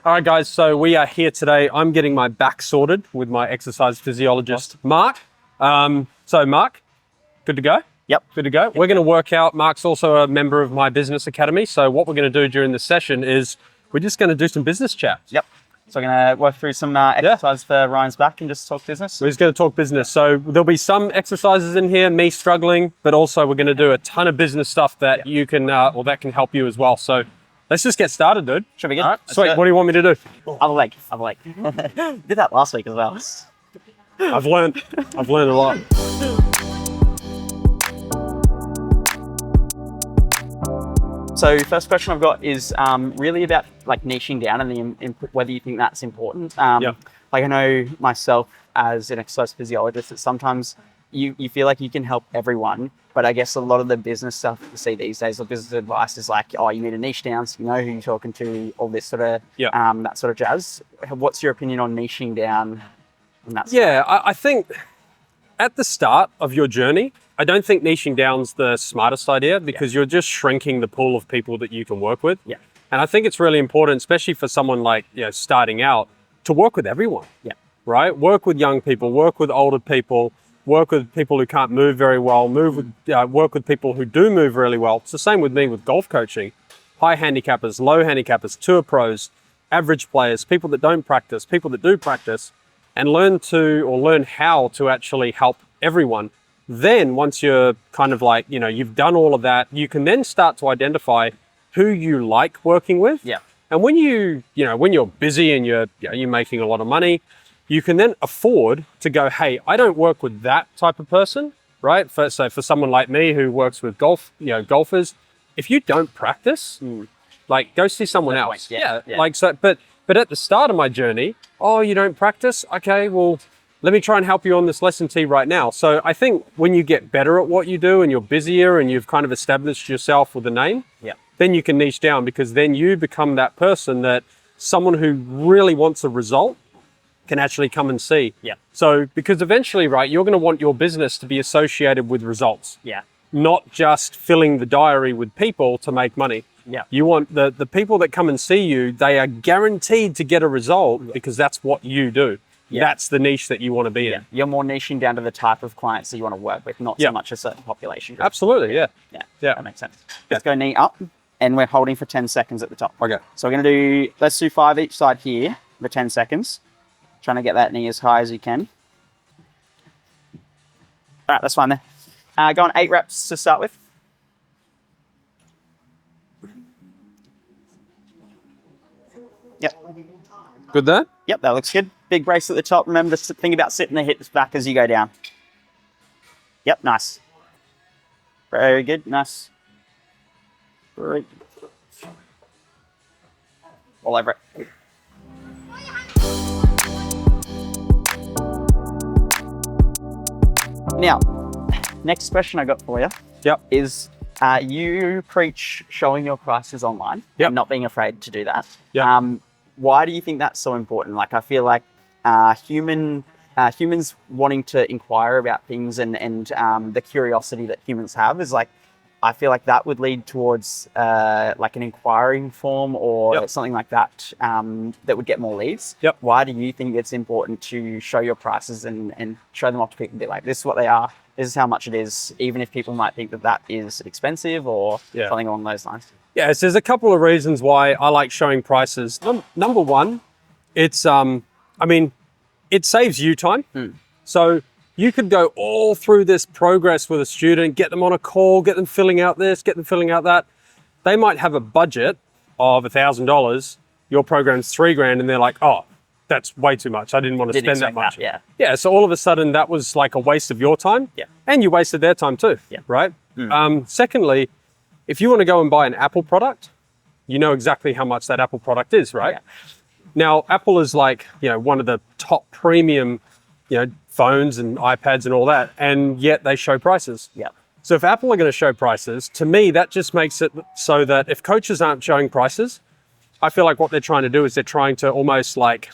All right, guys, so we are here today. I'm getting my back sorted with my exercise physiologist, Mark. So Mark, good to go? Yep. Good to go. We're going to work out. Mark's also a member of my business academy. So what we're going to do during this session is we're just going to do some business chat. Yep. So we're going to work through some exercise for Ryan's back and just talk business. We're just going to talk business. So there'll be some exercises in here, me struggling, but also we're going to do a ton of business stuff that you can, or that can help you as well. So let's just get started, dude. Should be good. All right, sweet. What do you want me to do? Other leg. Did that last week as well. I've learned a lot. So first question I've got is really about like niching down and whether you think that's important. Like I know myself as an exercise physiologist that sometimes you feel like you can help everyone, but I guess a lot of the business stuff you see these days, or business advice is like, oh, you need to niche down so you know who you're talking to, all this sort of, that sort of jazz. What's your opinion on niching down? And that I think at the start of your journey, I don't think niching down's the smartest idea because you're just shrinking the pool of people that you can work with. Yeah. And I think it's really important, especially for someone like, starting out, to work with everyone. Yeah. Right? Work with young people, work with older people, work with people who can't move very well, work with people who do move really well. It's the same with me with golf coaching. High handicappers, low handicappers, tour pros, average players, people that don't practice, people that do practice, and learn how to actually help everyone. Then once you're kind of like, you've done all of that, you can then start to identify who you like working with. Yeah. And when when you're busy and you're making a lot of money, you can then afford to go, hey, I don't work with that type of person, right? So for someone like me who works with golfers, if you don't practice, like go see someone else. Yeah. Like so, but at the start of my journey, oh, you don't practice? Okay, well, let me try and help you on this lesson tee right now. So I think when you get better at what you do and you're busier and you've kind of established yourself with a name, then you can niche down, because then you become that person that someone who really wants a result can actually come and see. Yeah. So because eventually, right, you're going to want your business to be associated with results. Yeah. Not just filling the diary with people to make money. Yeah. You want the people that come and see you, they are guaranteed to get a result because that's what you do. Yeah. That's the niche that you want to be in. You're more niching down to the type of clients that you want to work with, not so much a certain population group. Absolutely, yeah. That makes sense. Let's go knee up, and we're holding for 10 seconds at the top. Okay. So we're going to let's do 5 each side here for 10 seconds. Trying to get that knee as high as you can. All right, that's fine there. Go on 8 reps to start with. Yep. Good there? Yep, that looks good. Big brace at the top. Remember to think about sitting the hips back as you go down. Yep, nice. Very good, nice. Great. All over it. Now, next question I got for you is you preach showing your prices online and not being afraid to do that. Why do you think that's so important? Like, I feel like humans wanting to inquire about things and the curiosity that humans have is like, I feel like that would lead towards like an inquiring form or something like that that would get more leads. Why do you think it's important to show your prices and show them off to people and be like, this is what they are, this is how much it is, even if people might think that is expensive or something along those lines? Yes, there's a couple of reasons why I like showing prices. Number one, it's, it saves you time. So you could go all through this progress with a student, get them on a call, get them filling out this, get them filling out that. They might have a budget of $1,000. Your program's $3,000 and they're like, oh, that's way too much. I didn't want to spend that much. Yeah. So all of a sudden that was like a waste of your time. And you wasted their time too. Right? Secondly, if you want to go and buy an Apple product, you know exactly how much that Apple product is, right? Now, Apple is like, one of the top premium, phones and iPads and all that, and yet they show prices. So if Apple are going to show prices, to me, that just makes it so that if coaches aren't showing prices, I feel like what they're trying to do is they're trying to almost like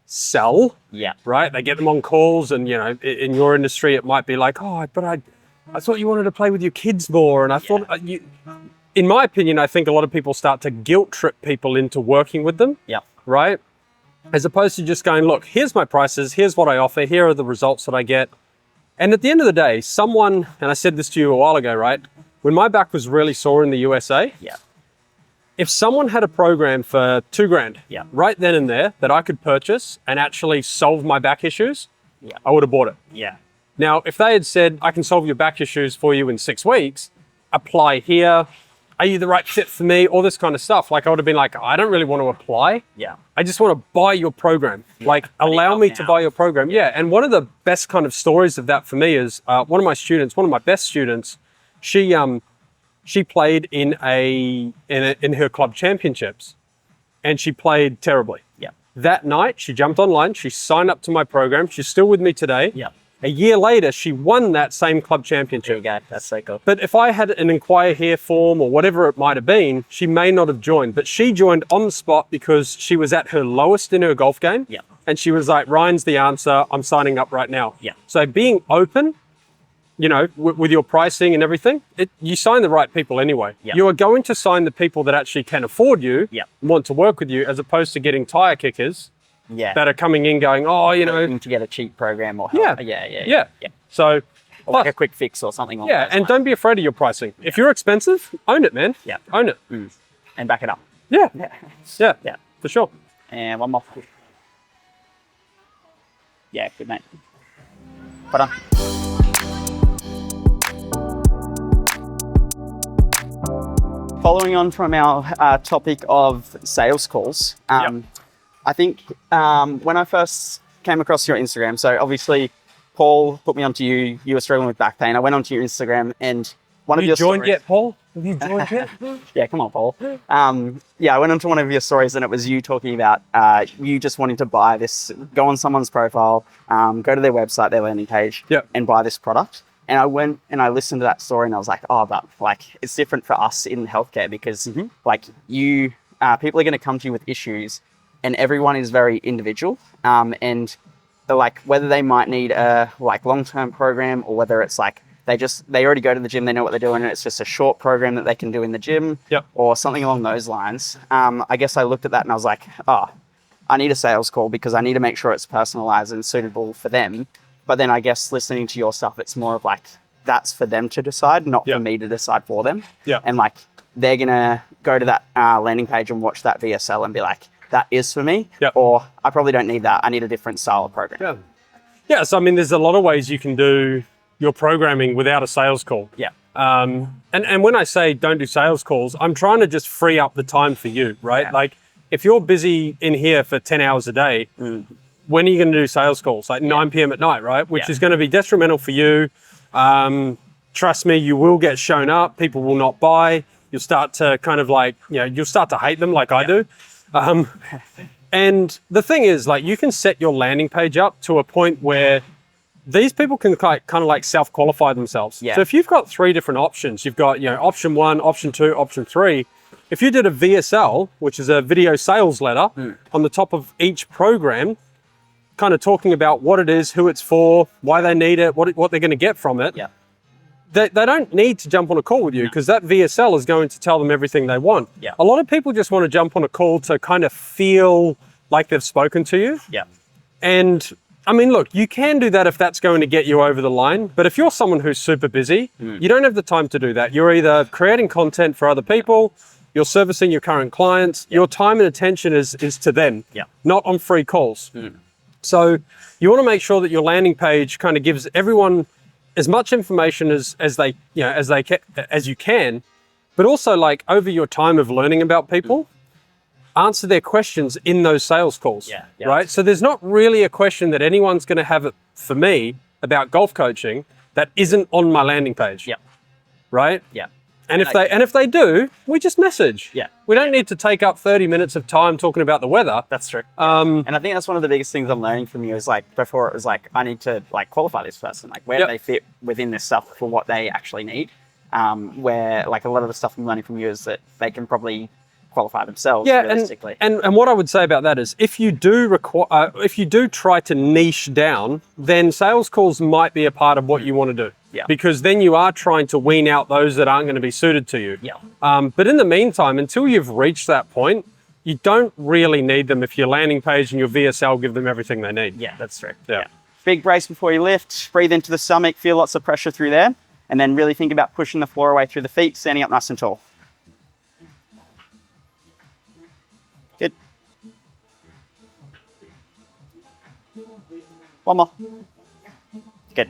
sell, right? They get them on calls and, in your industry, it might be like, oh, but I thought you wanted to play with your kids more. And I thought in my opinion, I think a lot of people start to guilt trip people into working with them. Yeah. Right? As opposed to just going, look, here's my prices, here's what I offer, here are the results that I get. And at the end of the day, someone, and I said this to you a while ago, right? When my back was really sore in the USA, Yeah. if someone had a program for $2,000 Yeah. right then and there that I could purchase and actually solve my back issues, Yeah. I would have bought it. Yeah. Now, if they had said, I can solve your back issues for you in 6 weeks, apply here, are you the right fit for me? All this kind of stuff. Like I would have been like, I don't really want to apply. Yeah. I just want to buy your program. Like allow me to buy your program. Yeah. And one of the best kind of stories of that for me is one of my students, one of my best students, she played in her club championships and she played terribly. Yeah. That night she jumped online, she signed up to my program. She's still with me today. Yeah. A year later, she won that same club championship. There you go. That's so cool. But if I had an inquire here form or whatever it might have been, she may not have joined. But she joined on the spot because she was at her lowest in her golf game. Yeah. And she was like, Ryan's the answer. I'm signing up right now. Yeah. So being open, you know, with your pricing and everything, you sign the right people anyway. Yeah. You are going to sign the people that actually can afford you, Yeah. want to work with you, as opposed to getting tire kickers Yeah. that are coming in going, oh, you know. Looking to get a cheap program or help. Yeah. Yeah. So, Or like a quick fix or something like yeah, that. and don't be afraid of your pricing. If you're expensive, own it, man. Yeah. Own it. And back it up. Yeah. Yeah. Yeah. Yeah. For sure. And one more. Yeah, good mate. Put on. Following on from our topic of sales calls, I think when I first came across your Instagram, so obviously Paul put me onto you. You were struggling with back pain. I went onto your Instagram and one of your joined stories. yet, Paul? Have you joined yet? Yeah, come on, Paul. I went onto one of your stories and it was you talking about you just wanting to buy this, go on someone's profile, go to their website, their landing page, and buy this product. And I went and I listened to that story and I was like, oh, but like it's different for us in healthcare because like you, people are going to come to you with issues and everyone is very individual. And like whether they might need a like long-term program or whether it's like they already go to the gym, they know what they're doing and it's just a short program that they can do in the gym or something along those lines. I guess I looked at that and I was like, oh, I need a sales call because I need to make sure it's personalized and suitable for them. But then I guess listening to your stuff, it's more of like, that's for them to decide, not for me to decide for them. Yeah. And like, they're going to go to that landing page and watch that VSL and be like, that is for me. Or I probably don't need that. I need a different style of program. Yeah. So, I mean, there's a lot of ways you can do your programming without a sales call. Yeah. And when I say don't do sales calls, I'm trying to just free up the time for you, right? Yeah. Like if you're busy in here for 10 hours a day, when are you going to do sales calls? Like 9 p.m. at night, right? Which is going to be detrimental for you. Trust me, you will get shown up. People will not buy. You'll start to kind of like, you know, you'll start to hate them like I do. And the thing is, like, you can set your landing page up to a point where these people can kind of like self-qualify themselves. Yeah. So if you've got 3 different options, you've got, you know, option 1, option 2, option 3. If you did a VSL, which is a video sales letter, on the top of each program, kind of talking about what it is, who it's for, why they need it, what they're going to get from it. Yeah. They don't need to jump on a call with you because that VSL is going to tell them everything they want. Yeah. A lot of people just want to jump on a call to kind of feel like they've spoken to you. Yeah. And I mean, look, you can do that if that's going to get you over the line. But if you're someone who's super busy, you don't have the time to do that. You're either creating content for other people, you're servicing your current clients, your time and attention is to them, not on free calls. So you want to make sure that your landing page kind of gives everyone as much information as you can, but also like over your time of learning about people, answer their questions in those sales calls, right? So there's not really a question that anyone's going to have for me about golf coaching that isn't on my landing page, right? Yeah. And if they do, we just message. Yeah. We don't need to take up 30 minutes of time talking about the weather. That's true. And I think that's one of the biggest things I'm learning from you is like, before it was like, I need to like qualify this person, like where do they fit within this stuff for what they actually need? Where like a lot of the stuff I'm learning from you is that they can probably qualify themselves realistically. And what I would say about that is if you do try to niche down, then sales calls might be a part of what you want to do. Yeah. Because then you are trying to wean out those that aren't going to be suited to you. Yeah. But in the meantime, until you've reached that point, you don't really need them if your landing page and your VSL give them everything they need. Yeah, that's true. Yeah. Big brace before you lift, breathe into the stomach, feel lots of pressure through there, and then really think about pushing the floor away through the feet, standing up nice and tall. Good. One more. Good.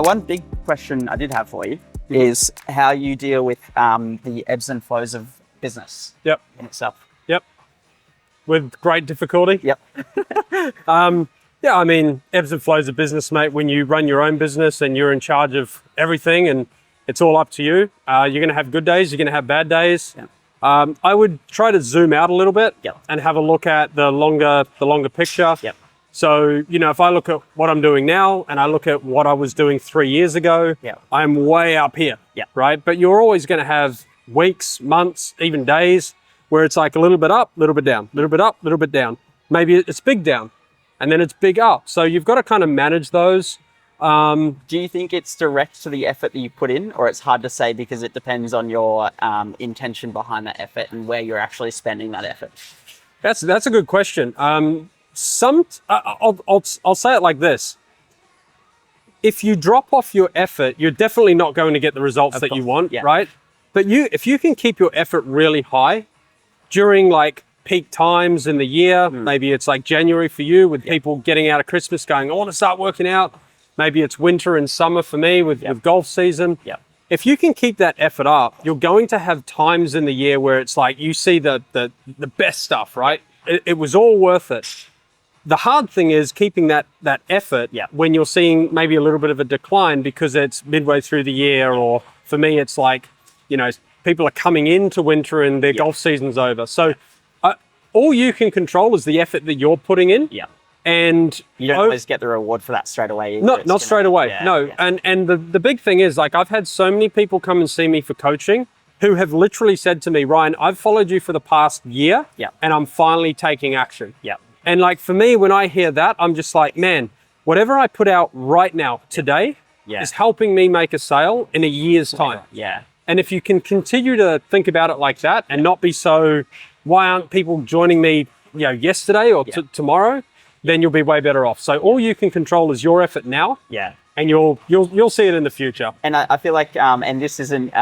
One big question I did have for you is how you deal with the ebbs and flows of business Yep. in itself. Yep. With great difficulty. Yep. Yeah, I mean, ebbs and flows of business, mate. When you run your own business and you're in charge of everything and it's all up to you, you're going to have good days, you're going to have bad days. Yep. I would try to zoom out a little bit Yep. and have a look at the longer picture. Yep. So, you know, if I look at what I'm doing now and I look at what I was doing 3 years ago, Yep. I'm way up here, Yep. right? But you're always going to have weeks, months, even days where it's like a little bit up, a little bit down, a little bit up, a little bit down. Maybe it's big down and then it's big up. So you've got to kind of manage those. Do you think it's direct to the effort that you put in, or it's hard to say because it depends on your intention behind that effort and where you're actually spending that effort? That's a good question. I'll say it like this. If you drop off your effort, you're definitely not going to get the results that you want, yeah. right? But if you can keep your effort really high during like peak times in the year, maybe it's like January for you with people getting out of Christmas going, I want to start working out. Maybe it's winter and summer for me with golf season. Yeah. If you can keep that effort up, you're going to have times in the year where it's like you see the best stuff, right? It was all worth it. The hard thing is keeping that effort when you're seeing maybe a little bit of a decline because it's midway through the year, or for me, it's like, you know, people are coming into winter and their golf season's over. So all you can control is the effort that you're putting in. Yeah. And you don't always get the reward for that straight away. Not straight away. No. And the big thing is, like, I've had so many people come and see me for coaching who have literally said to me, Ryan, I've followed you for the past year and I'm finally taking action. Yeah. And like for me, when I hear that, I'm just like, man, whatever I put out right now today is helping me make a sale in a year's time. Yeah. And if you can continue to think about it like that and not be so, why aren't people joining me, you know, yesterday or tomorrow? Then you'll be way better off. So all you can control is your effort now. Yeah. And you'll see it in the future. And I feel like, and this isn't,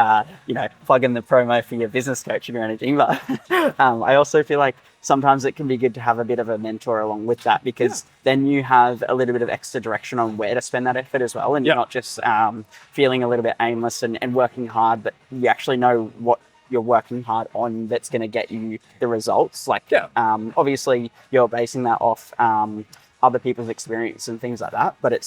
you know, plugging the promo for your business coaching or anything, but I also feel like sometimes it can be good to have a bit of a mentor along with that, because then you have a little bit of extra direction on where to spend that effort as well. And you're not just feeling a little bit aimless and working hard, but you actually know what you're working hard on that's going to get you the results. Like, obviously you're basing that off other people's experience and things like that, but it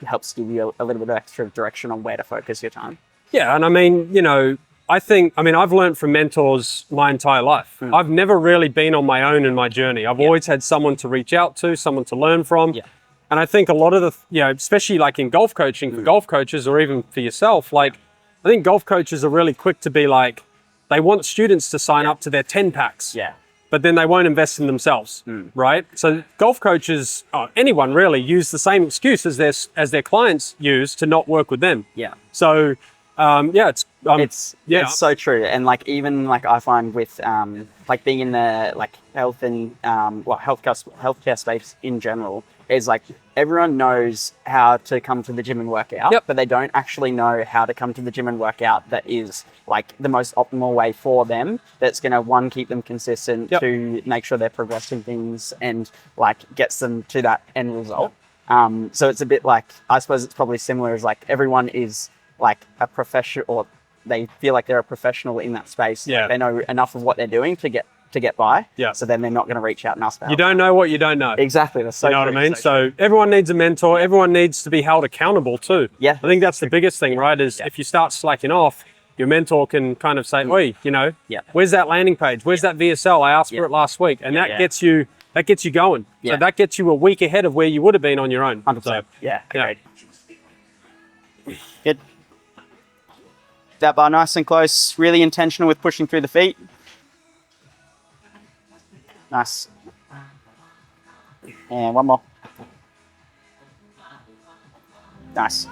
helps give you a little bit of extra direction on where to focus your time. Yeah. And I mean, you know, I've learned from mentors my entire life. I've never really been on my own in my journey. I've always had someone to reach out to, someone to learn from. Yeah. And I think a lot of the, you know, especially like in golf coaching for golf coaches or even for yourself, like I think golf coaches are really quick to be like, they want students to sign up to their 10 packs. Yeah. But then they won't invest in themselves, right? So golf coaches, anyone really, use the same excuse as their clients use to not work with them. Yeah. So, it's so true. And like, even like I find with like being in the like health and healthcare space in general, is like everyone knows how to come to the gym and work out, but they don't actually know how to come to the gym and work out that is like the most optimal way for them. That's going to, one, keep them consistent, to make sure they're progressing things and like gets them to that end result. So it's a bit like, I suppose it's probably similar as like everyone is like a professional, or they feel like they're a professional in that space. Yeah. They know enough of what they're doing to get by. Yeah. So then they're not going to reach out and ask for help. You don't know what you don't know. Exactly. That's so You know true. what I mean? So everyone needs a mentor. Everyone needs to be held accountable too. Yeah. I think that's the biggest thing, right? Is if you start slacking off, your mentor can kind of say, "Oi, you know, where's that landing page? Where's that VSL? I asked for it last week," and that gets you going. So that gets you a week ahead of where you would have been on your own. 100%. So, yeah. Agreed. Good. That bar nice and close. Really intentional with pushing through the feet. Nice. And one more. Nice.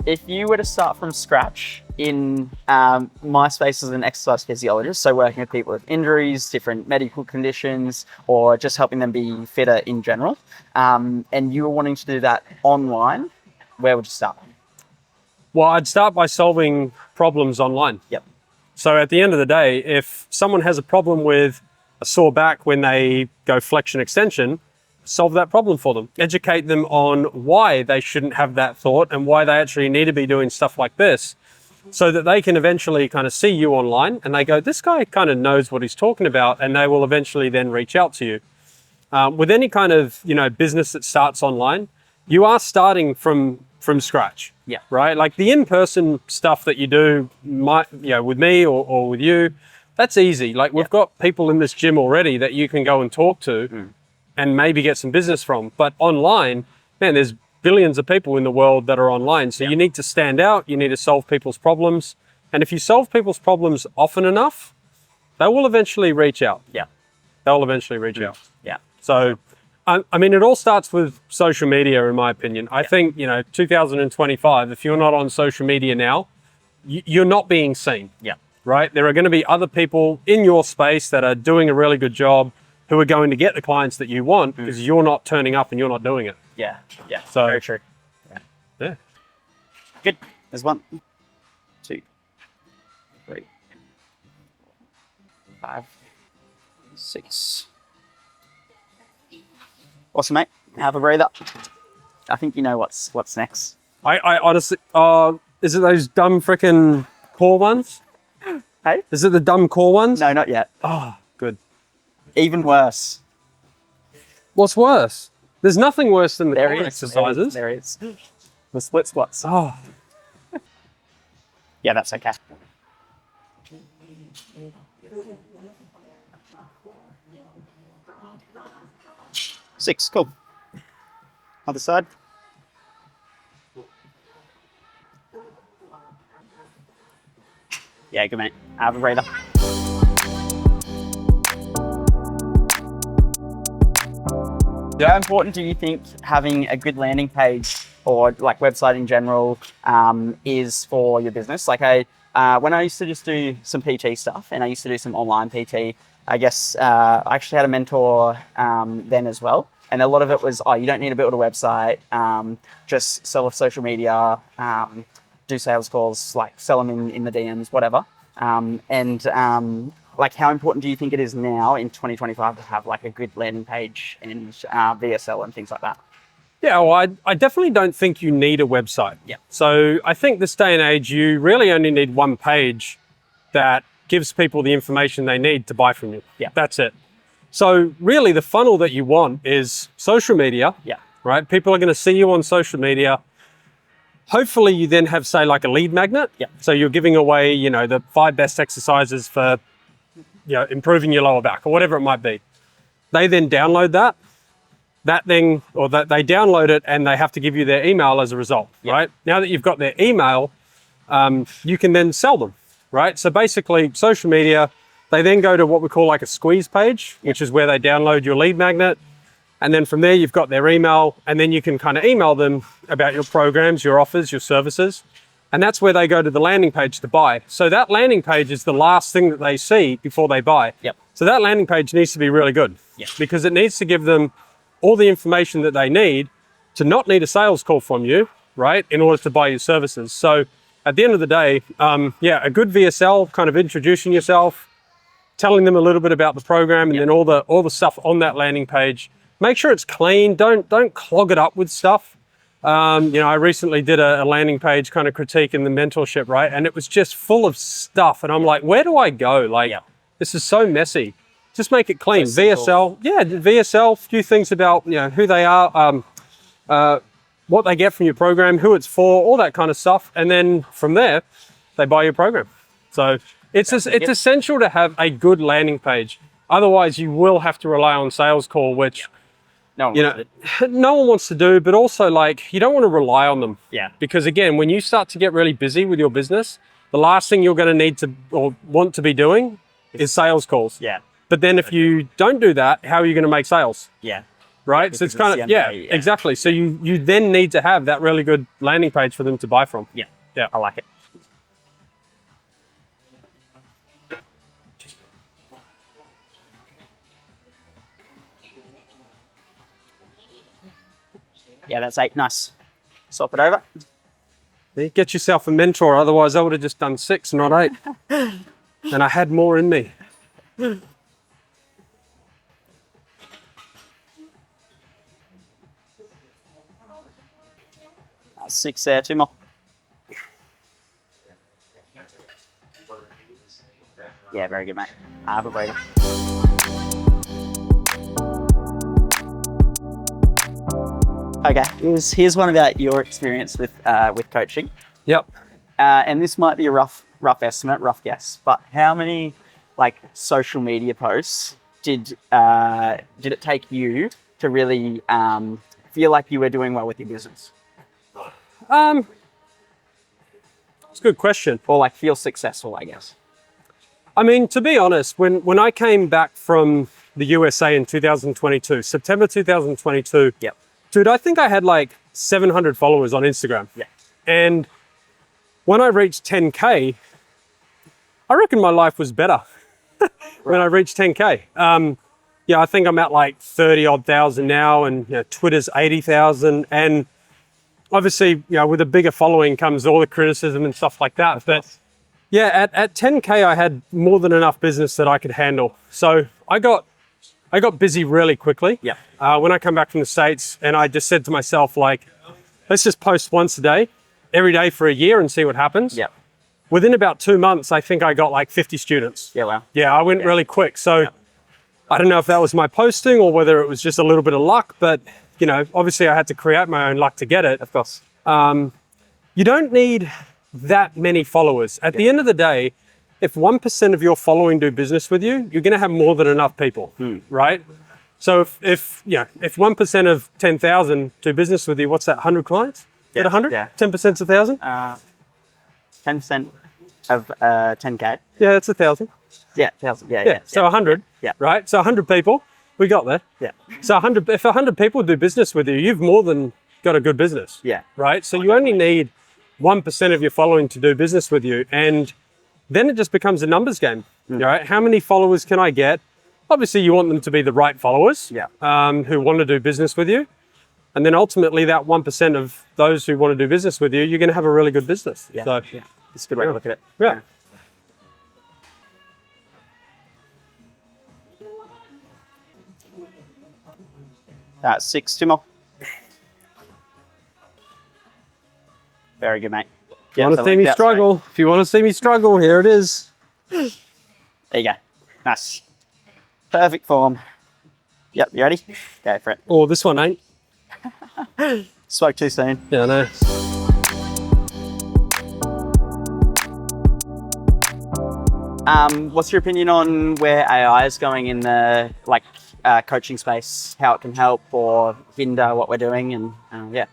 If you were to start from scratch in my space as an exercise physiologist, so working with people with injuries, different medical conditions, or just helping them be fitter in general, and you were wanting to do that online, where would you start? Well, I'd start by solving problems online. Yep. So at the end of the day, if someone has a problem with a sore back when they go flexion extension, solve that problem for them. Educate them on why they shouldn't have that thought and why they actually need to be doing stuff like this, so that they can eventually kind of see you online and they go, this guy kind of knows what he's talking about, and they will eventually then reach out to you. With any kind of, you know, business that starts online, you are starting from scratch. Yeah. Right? Like the in-person stuff that you do, with me or with you, that's easy. Like we've got people in this gym already that you can go and talk to and maybe get some business from. But online, man, there's billions of people in the world that are online. So you need to stand out. You need to solve people's problems. And if you solve people's problems often enough, they will eventually reach out. Yeah. They'll eventually reach out. Yeah. So, I mean, it all starts with social media, in my opinion. I think, 2025, if you're not on social media now, you're not being seen. Yeah. Right? There are going to be other people in your space that are doing a really good job who are going to get the clients that you want because you're not turning up and you're not doing it. Yeah. Yeah. So, very true. Yeah. Good. There's 1, 2, 3, 5, 6. Awesome, mate. Have a breather. I think you know what's next. I honestly, is it those dumb freaking core ones? Hey? Is it the dumb core ones? No, not yet. Oh, good. Even worse. What's worse? There's nothing worse than the There core is. exercises. There is. The split squats. Oh, Yeah, that's okay. Six, cool. Other side. Yeah, good mate. Have a breather. How important do you think having a good landing page or like website in general is for your business? Like when I used to just do some PT stuff and I used to do some online PT, I guess I actually had a mentor then as well. And a lot of it was, you don't need to build a website, just sell off social media, do sales calls, like sell them in the DMs, whatever. Like how important do you think it is now in 2025 to have like a good landing page and VSL and things like that? yeah, well, I definitely don't think you need a website. Yeah. So I think this day and age, you really only need one page that gives people the information they need to buy from you. Yeah. That's it. So really the funnel that you want is social media. Yeah. Right? People are going to see you on social media. Hopefully you then have, say, like a lead magnet. Yeah. So you're giving away, the 5 best exercises for, improving your lower back or whatever it might be. They then download they download it and they have to give you their email as a result, right? Now that you've got their email, you can then sell them, right? So basically social media, they then go to what we call like a squeeze page, which is where they download your lead magnet. And then from there, you've got their email, and then you can kind of email them about your programs, your offers, your services. And that's where they go to the landing page to buy. So that landing page is the last thing that they see before they buy. Yep. So that landing page needs to be really good because it needs to give them all the information that they need to not need a sales call from you, right, in order to buy your services. So at the end of the day, a good VSL, kind of introducing yourself, telling them a little bit about the program, and then all the stuff on that landing page. Make sure it's clean. Don't clog it up with stuff. I recently did a landing page kind of critique in the mentorship, right? And it was just full of stuff. And I'm like, where do I go? Like, this is so messy. Just make it clean. So VSL, VSL, a few things about, who they are, what they get from your program, who it's for, all that kind of stuff. And then from there, they buy your program. So it's essential to have a good landing page. Otherwise, you will have to rely on sales call, which no one wants to do, but also like you don't want to rely on them. Yeah. Because again, when you start to get really busy with your business, the last thing you're going to need to or want to be doing is sales calls. Yeah. But then if you don't do that, how are you going to make sales? Yeah. Right? Because So it's kind of, yeah, exactly. So you then need to have that really good landing page for them to buy from. Yeah. Yeah. I like it. Yeah, that's 8. Nice. Swap it over. Get yourself a mentor, otherwise I would have just done 6, not 8. And I had more in me. 6 there, 2 more. Yeah, very good, mate. Have a breather. Okay, here's one about your experience with coaching. Yep. And this might be a rough estimate, rough guess, but how many like social media posts did it take you to really feel like you were doing well with your business? It's a good question. Or like feel successful, I guess. I mean, to be honest, when I came back from the USA in 2022, September 2022, Yep. dude, I think I had like 700 followers on Instagram. Yeah. And when I reached 10K, I reckon my life was better when I reached 10K. Yeah, I think I'm at like 30 odd thousand now, and Twitter's 80,000. And obviously, with a bigger following comes all the criticism and stuff like that. But yeah, at 10K, I had more than enough business that I could handle. So I got busy really quickly. Yeah. When I come back from the States, and I just said to myself, like, let's just post once a day, every day for a year and see what happens. Yeah. Within about 2 months, I think I got like 50 students. Yeah, wow. Yeah, I went really quick. So I don't know if that was my posting or whether it was just a little bit of luck, but obviously I had to create my own luck to get it. Of course. You don't need that many followers. At the end of the day, if 1% of your following do business with you, you're going to have more than enough people, right? So if 1% of 10,000 do business with you, what's that? 100 clients? Yeah. 100? Yeah. 10%'s 1,000? 10% of 10K. Yeah, it's 1,000. Yeah, 1,000. Yeah. So 100. Yeah. Right. So 100 people, we got there. Yeah. So if 100 people do business with you, you've more than got a good business. Yeah. Right. So you only need 1% of your following to do business with you, and then it just becomes a numbers game. Right? How many followers can I get? Obviously, you want them to be the right followers. Yeah. Who want to do business with you, and then ultimately that 1% of those who want to do business with you, you're going to have a really good business. Yeah. So, yeah. It's a good way to look at it. Yeah. That's 6, 2 more. Very good, mate. If you want to see me struggle, if you want to see me struggle, here it is. There you go. Nice. Perfect form. Yep, you ready? Go for it. Oh, this one ain't. Spoke too soon. Yeah, I know. What's your opinion on where AI is going in the coaching space? How it can help or hinder what we're doing, and yeah.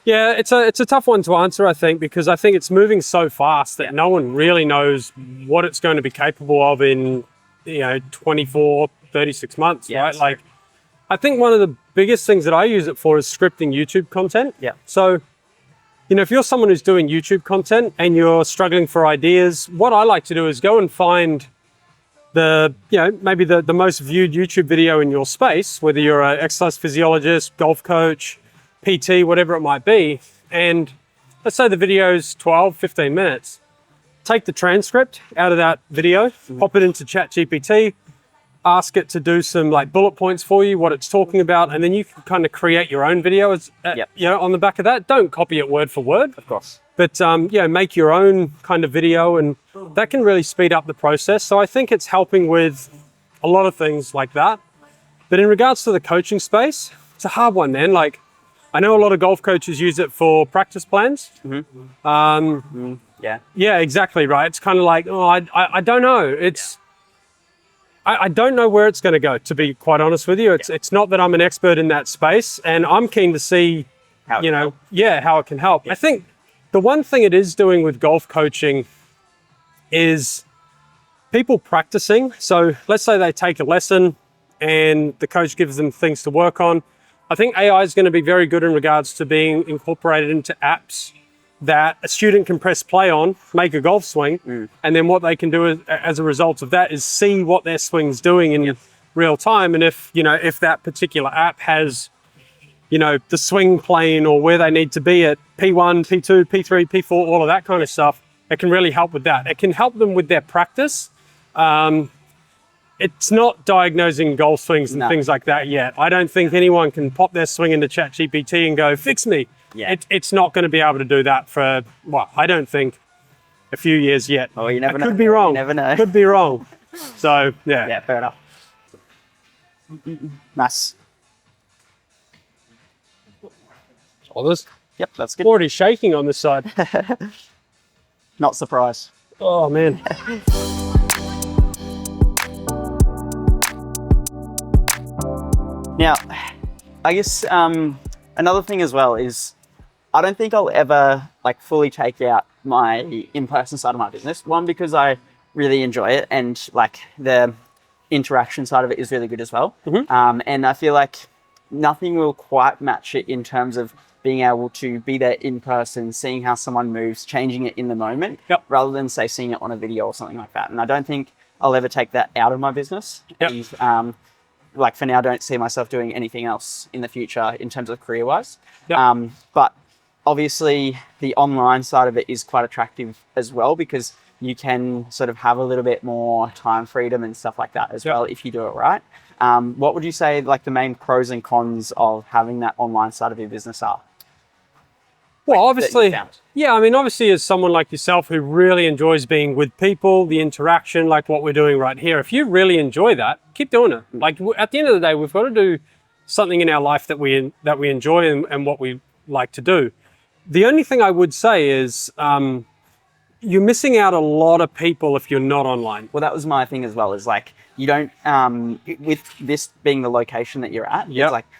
Yeah, it's a tough one to answer, I think, because I think it's moving so fast that no one really knows what it's going to be capable of in 24, 36 months, right? Like, I think one of the biggest things that I use it for is scripting YouTube content. Yeah. So, if you're someone who's doing YouTube content and you're struggling for ideas, what I like to do is go and find maybe the most viewed YouTube video in your space, whether you're an exercise physiologist, golf coach, PT, whatever it might be. And let's say the video's 12, 15 minutes. Take the transcript out of that video, pop it into ChatGPT, ask it to do some bullet points for you, what it's talking about, and then you can kind of create your own video on the back of that. Don't copy it word for word, Of course. but make your own kind of video, and that can really speed up the process. So I think it's helping with a lot of things like that. But in regards to the coaching space, it's a hard one, man. I know a lot of golf coaches use it for practice plans. Yeah. Yeah, exactly, right. It's kind of like, I don't know. I don't know where it's going to go, to be quite honest with you. It's not that I'm an expert in that space, and I'm keen to see, how it can help. Yeah. I think the one thing it is doing with golf coaching is people practicing. So let's say they take a lesson and the coach gives them things to work on. I think AI is going to be very good in regards to being incorporated into apps that a student can press play on, make a golf swing, and then what they can do as a result of that is see what their swing's doing in real time. And if that particular app has, the swing plane or where they need to be at P1, P2, P3, P4, all of that kind of stuff, it can really help with that. It can help them with their practice. It's not diagnosing golf swings and things like that yet. I don't think anyone can pop their swing into ChatGPT and go, fix me. Yeah. It's not going to be able to do that for, I don't think a few years yet. Oh, you never know. Could be wrong. You never know. Could be wrong. So, yeah. Yeah, fair enough. Nice. Others? Yep, that's good. Already shaking on this side. Not surprised. Oh, man. Now, I guess another thing as well is I don't think I'll ever fully take out my in-person side of my business. One, because I really enjoy it and the interaction side of it is really good as well. And I feel like nothing will quite match it in terms of being able to be there in person, seeing how someone moves, changing it in the moment, rather than say seeing it on a video or something like that. And I don't think I'll ever take that out of my business. And, for now, I don't see myself doing anything else in the future in terms of career-wise. But obviously, the online side of it is quite attractive as well, because you can sort of have a little bit more time freedom and stuff like that as well if you do it right. What would you say the main pros and cons of having that online side of your business are? Well, obviously, obviously as someone like yourself who really enjoys being with people, the interaction, like what we're doing right here, if you really enjoy that, keep doing it. At the end of the day, we've got to do something in our life that we enjoy and what we like to do. The only thing I would say is you're missing out a lot of people if you're not online. Well, that was my thing as well, is you don't, with this being the location that you're at,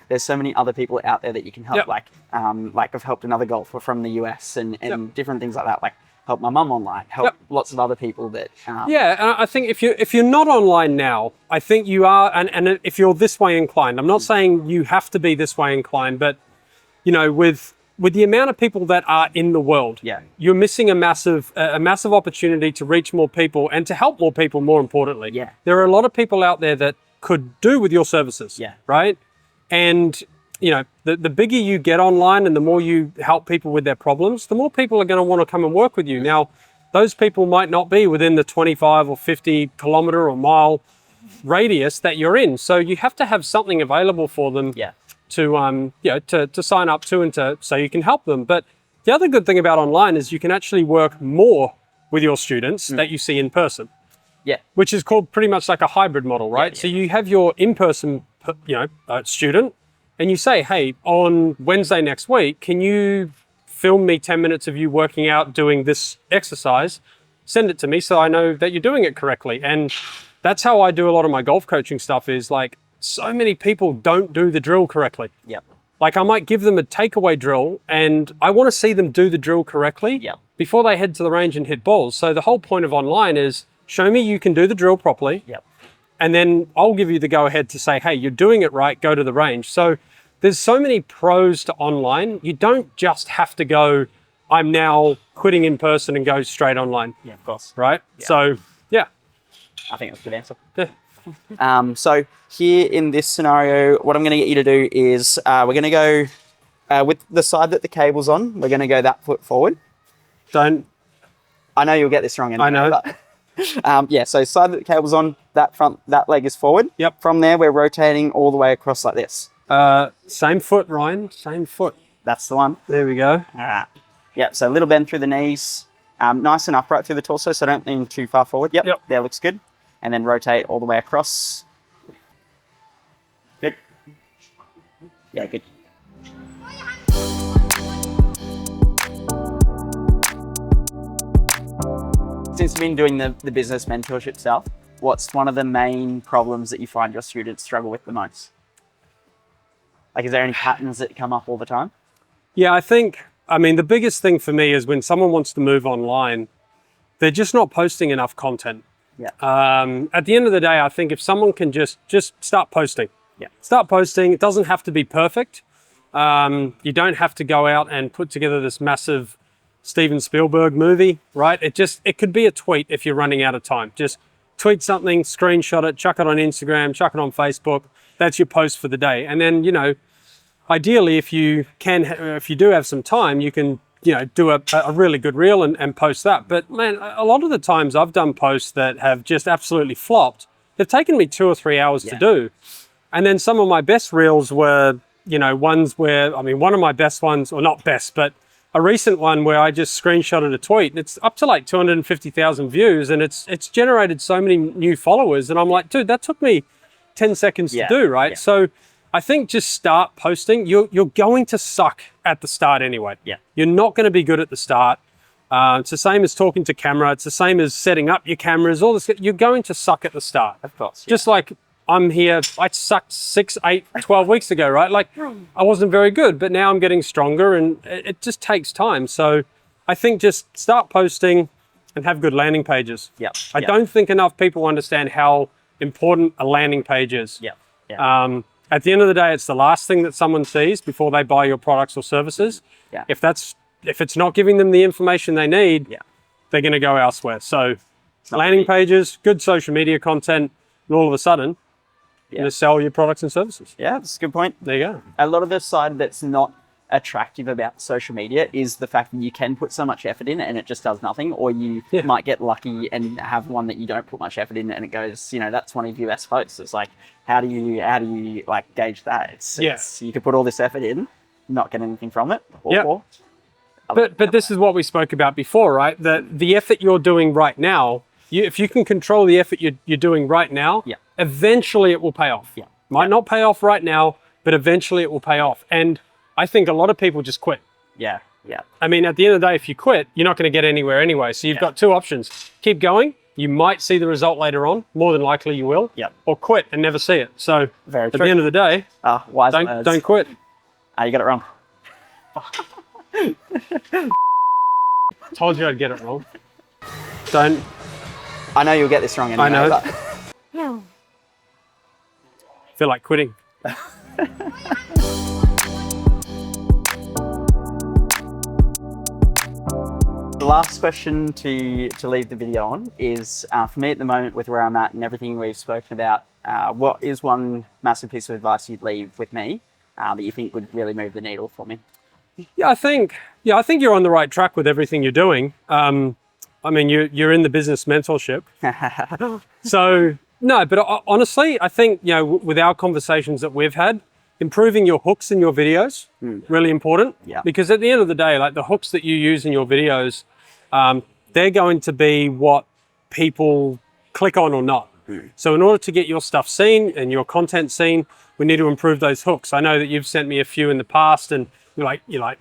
there's so many other people out there that you can help. I've helped another golfer from the US and different things like that, help my mum online, help lots of other people that... and I think if you're not online now, I think you are, and if you're this way inclined, I'm not saying you have to be this way inclined, but, with the amount of people that are in the world, you're missing a massive opportunity to reach more people and to help more people, more importantly. There are a lot of people out there that could do with your services, right? And, the bigger you get online and the more you help people with their problems, the more people are going to want to come and work with you. Now, those people might not be within the 25 or 50 kilometer or mile radius that you're in. So you have to have something available for them to sign up to and so you can help them. But the other good thing about online is you can actually work more with your students that you see in person. Which is called pretty much like a hybrid model, right? So you have your in-person, student, and you say, hey, on Wednesday next week, can you film me 10 minutes of you working out doing this exercise? Send it to me so I know that you're doing it correctly. And that's how I do a lot of my golf coaching stuff is so many people don't do the drill correctly. I might give them a takeaway drill and I want to see them do the drill correctly before they head to the range and hit balls. So the whole point of online is show me you can do the drill properly. And then I'll give you the go ahead to say, hey, you're doing it right, go to the range. So there's so many pros to online. You don't just have to go, I'm now quitting in person and go straight online. Of course. Right? So, I think that's a good answer. So here in this scenario, what I'm going to get you to do is we're going to go with the side that the cable's on. We're going to go that foot forward. I know you'll get this wrong anyway. I know. But, so side that the cable's on, that leg is forward. From there, we're rotating all the way across like this. Same foot, Ryan. Same foot. That's the one. There we go. All right. So a little bend through the knees. Nice and upright through the torso, so don't lean too far forward. There looks good. And then rotate all the way across. Good. Yeah, good. Since you've been doing the business mentorship stuff, what's one of the main problems that you find your students struggle with the most? Is there any patterns that come up all the time? Yeah, the biggest thing for me is when someone wants to move online, they're just not posting enough content. Yeah. At the end of the day, I think if someone can just start posting. Yeah. Start posting. It doesn't have to be perfect. You don't have to go out and put together this massive Steven Spielberg movie, right? It could be a tweet if you're running out of time. Just tweet something, screenshot it, chuck it on Instagram, chuck it on Facebook. That's your post for the day. And then, you know, ideally, if you do have some time, you can, you know, do a really good reel and post that. But man, a lot of the times I've done posts that have just absolutely flopped. They've taken me 2 or 3 hours to do. And then some of my best reels were, you know, ones where, I mean, one of my best ones, or not best, but a recent one where I just screenshotted a tweet and it's up to like 250,000 views and it's generated so many new followers. And I'm like, dude, that took me 10 seconds to do, right? Yeah. So I think just start posting. You're going to suck at the start anyway. Yeah. You're not going to be good at the start. It's the same as talking to camera. It's the same as setting up your cameras, all this. You're going to suck at the start. Of course. Just like I'm here, I sucked 6, 8, 12 weeks ago, right? Like I wasn't very good, but now I'm getting stronger and it just takes time. So I think just start posting and have good landing pages. Yeah. I don't think enough people understand how important a landing page is. Yeah. Yeah. At the end of the day, it's the last thing that someone sees before they buy your products or services. Yeah. If it's not giving them the information they need, Yeah. they're going to go elsewhere. So landing pages, good social media content, and all of a sudden, you're going to sell your products and services. Yeah, that's a good point. There you go. A lot of the side that's not attractive about social media is the fact that you can put so much effort in and it just does nothing, or you might get lucky and have one that you don't put much effort in and it goes, you know, that's one of your best posts. It's like, how do you like gauge that? It's you could put all this effort in, not get anything from it. But this is what we spoke about before, right? That the effort you're doing right now, if you can control the effort you're doing right now, eventually it will pay off. Yeah. Might not pay off right now, but eventually it will pay off. And I think a lot of people just quit. Yeah. Yeah. I mean, at the end of the day, if you quit, you're not going to get anywhere anyway. So you've got two options. Keep going. You might see the result later on. More than likely you will. Yeah. Or quit and never see it. So Very at true. the end of the day, wise words. don't quit. You got it wrong. Told you I'd get it wrong. Don't. I know you'll get this wrong anyway. I know. But... feel like quitting. The last question to leave the video on is, for me at the moment with where I'm at and everything we've spoken about, what is one massive piece of advice you'd leave with me that you think would really move the needle for me? I think you're on the right track with everything you're doing. I mean, you're in the business mentorship. So no, but honestly, I think, you know, with our conversations that we've had, improving your hooks in your videos, really important. Yeah. Because at the end of the day, like the hooks that you use in your videos, they're going to be what people click on or not. So in order to get your stuff seen and your content seen, we need to improve those hooks. I know that you've sent me a few in the past and you're like,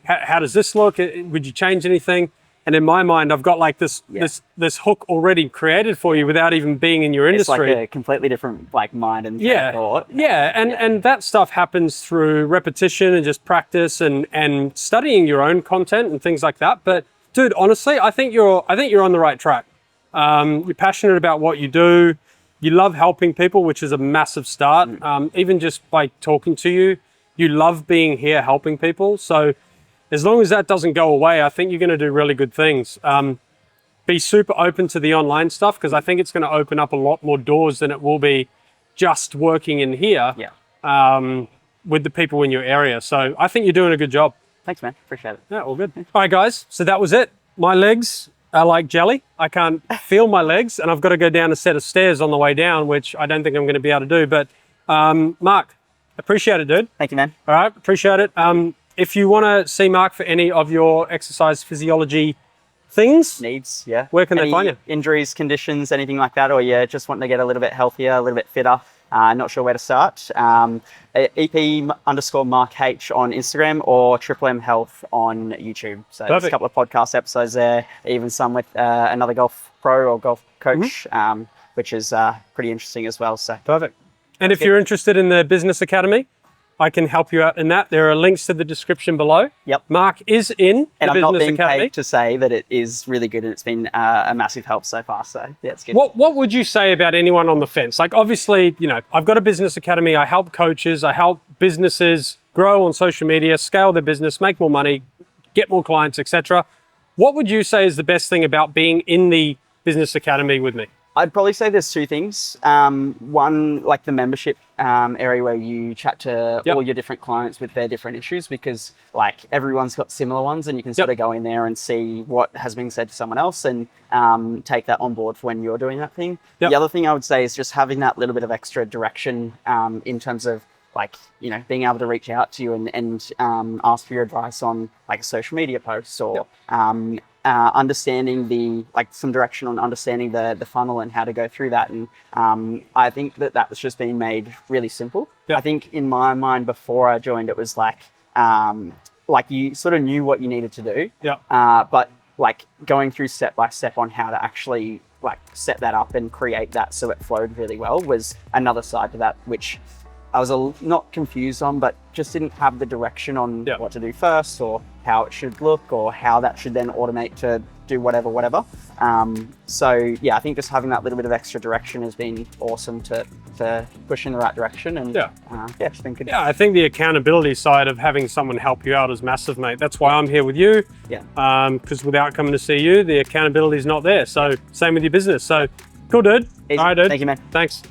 how does this look? Would you change anything? And in my mind, I've got like this hook already created for you without even being in your industry. It's like a completely different like mind and thought. Yeah, and that stuff happens through repetition and just practice and studying your own content and things like that. But dude, honestly, I think you're on the right track. You're passionate about what you do. You love helping people, which is a massive start. Even just by talking to you, you love being here helping people. So as long as that doesn't go away, I think you're going to do really good things. Be super open to the online stuff because I think it's going to open up a lot more doors than it will be just working in here with the people in your area. So I think you're doing a good job. Thanks, man. Appreciate it. Yeah, all good. All right, guys. So that was it. My legs are like jelly. I can't feel my legs and I've got to go down a set of stairs on the way down, which I don't think I'm going to be able to do. But Mark, appreciate it, dude. Thank you, man. All right, appreciate it. If you want to see Mark for any of your exercise physiology things, needs, yeah. Where can they find you? Injuries, conditions, anything like that, or you're just wanting to get a little bit healthier, a little bit fitter, not sure where to start. EP_Mark H on Instagram or Triple M Health on YouTube. So there's a couple of podcast episodes there, even some with another golf pro or golf coach, which is pretty interesting as well. So perfect. And if you're interested in the Business Academy, I can help you out in that. There are links to the description below. Yep. Mark is in and the I'm not Business being Academy. paid to say that it is really good and it's been a massive help so far. So yeah, it's good. What would you say about anyone on the fence? Like, obviously, you know, I've got a Business Academy. I help coaches. I help businesses grow on social media, scale their business, make more money, get more clients, etc. What would you say is the best thing about being in the Business Academy with me? I'd probably say there's two things. One, like the membership area where you chat to all your different clients with their different issues, because like everyone's got similar ones, and you can sort of go in there and see what has been said to someone else and take that on board for when you're doing that thing. The other thing I would say is just having that little bit of extra direction in terms of like, you know, being able to reach out to you and ask for your advice on like a social media post or understanding some direction on understanding the funnel and how to go through that. And I think that was just being made really simple. I think in my mind before I joined, it was like you sort of knew what you needed to do, but like going through step by step on how to actually like set that up and create that so it flowed really well was another side to that, which I was not confused on, but just didn't have the direction on what to do first or how it should look or how that should then automate to do whatever. So yeah, I think just having that little bit of extra direction has been awesome to push in the right direction. And it's been good. Yeah, I think the accountability side of having someone help you out is massive, mate. That's why I'm here with you. Because without coming to see you, the accountability is not there. So same with your business. So cool, dude. Easy. All right, dude. Thank you, man. Thanks.